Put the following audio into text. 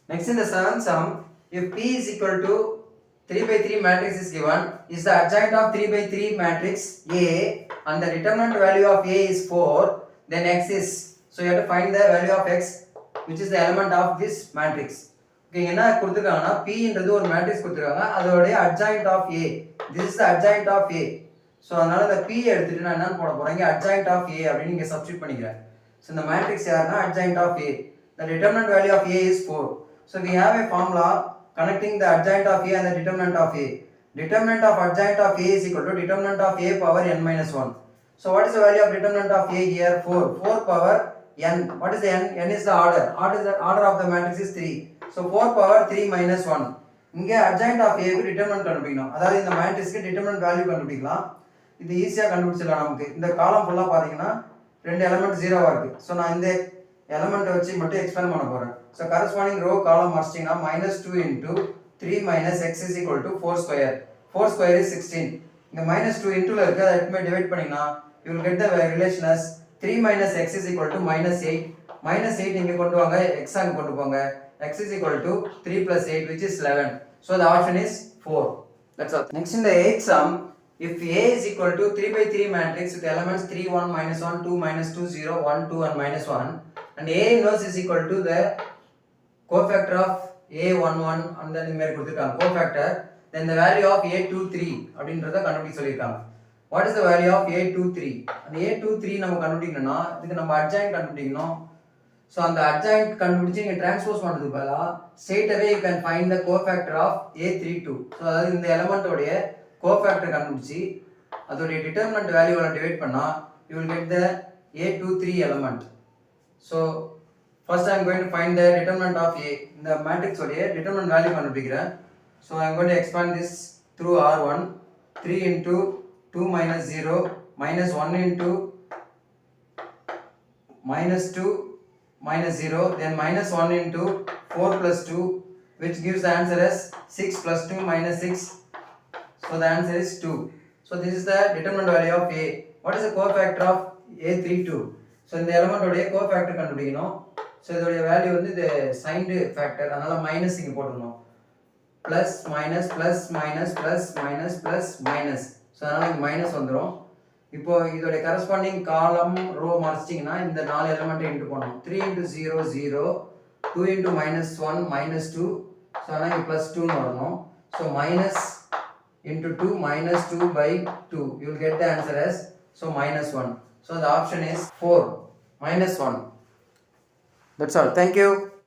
Next in the seventh sum, if P is equal to 3 by 3 matrix is given, is the adjoint of 3 by 3 matrix A and the determinant value of A is 4, then X is, so you have to find the value of X which is the element of this matrix. Okay, என்ன கொடுத்திருக்காங்கன்னா P ன்றது ஒரு matrix கொடுத்திருக்காங்க, அதோட adjoint of A, this is the adjoint of A. so அதனால இந்த P எடுத்துட்டு நான் என்ன போட போறேன், இங்க adjoint of A அப்படினு இங்க சப்ஸ்டிட்யூட் பண்ணிக்கிறேன். so இந்த மேட்ரிக்ஸ் யாருன்னா adjoint of A, the determinant value of A is 4. so we have a formula connecting the adjoint of A and the determinant of A. Determinant of adjoint of A is equal to determinant of A power n minus 1. so what is the value of determinant of A here? 4 power n. what is the n? N is the order of the matrix is 3. so 4 power 3 minus 1. இங்க adjoint of A க்கு determinant கண்டுபிடிக்கணும், அதாவது இந்த மேட்ரிக்ஸ்க்கு determinant value கண்டுபிடிக்கலாம். இது ஈஸியா கண்டுபிடிச்சிடலாம். நமக்கு இந்த காலம் ஃபுல்லா பாத்தீங்கன்னா ரெண்டு எலிமெண்ட் ஜீரோவா இருக்கு. சோ நான் இந்த எலிமெண்ட் வச்சு மட்டும் எக்ஸ்பேண்ட் பண்ண போறேன். சோ கரஸ்பாண்டிங் ரோ காலம் மாஸ்டிங்னா -2 into 3 minus x is equal to 4 square. 4 square is 16. இங்க -2 into ல இருக்கு, அதை எடுத்து டிவைட் பண்ணினா you will get the relation as 3 minus x is equal to -8. -8 இங்க கொண்டு வாங்க, x அங்க கொண்டு போங்க. x is equal to 3 plus 8 which is 11. so the option is 4. That's all. Next in the 8th sum, if A is equal to 3 by 3 matrix with elements 3 1 minus 1 2 minus 2 0 1 2 and minus 1 and A inverse is equal to the cofactor of A11 and then இந்த மாதிரி கொடுத்திருக்காங்க cofactor, then the value of A23 அப்படின்றத கண்டுபிடிக்க சொல்லிருக்காங்க. what is the value of A23? அந்த A23 நம்ம கண்டுபிடிக்கணும்னா இதுக்கு நம்ம adjoint கண்டுபிடிக்கணும். so அந்த adjoint கண்டுபிடிச்சு நீங்க டிரான்ஸ்போஸ் பண்றதுக்கு பதிலா straight away you can find the cofactor of A32. so அதாவது இந்த எலிமெண்ட் உடைய cofactor கண்டுபிடிச்சு அதோட determinant value ல டிவைட் பண்ணா you will get the A23 element. so first I am going to find the determinant of A. இந்த matrix உடைய determinant value கண்டுபிடிக்கிறேன். so I am going to expand this through R1. 3 into 2 minus 0 minus 1 into minus 2 minus 0 then minus 1 into 4 plus 2 which gives the answer as 6 plus 2 minus 6. so the answer is 2. so this is the determinant value of A. what is the cofactor of A32? so இந்த element உடைய cofactor கண்டுபிடிக்கணும். so இதோட value வந்து இது signed factor, அதனால minus இங்க போட்டுறணும். plus minus plus minus plus minus plus minus. so அதனால இங்க மைனஸ் வந்துரும். இப்போ இதோட கரஸ்பாண்டிங் காலம் ரோ மார்ச்சிங்னா இந்த நாலு எலிமெண்ட் இன்டு பண்ணனும். 3 into 0 0 2 into minus 1 minus 2. so அதனால இங்க plus 2 னு வரணும். so minus into 2 minus 2 by 2 you will get the answer as so minus 1. so the option is 4 minus 1. that's all. thank you.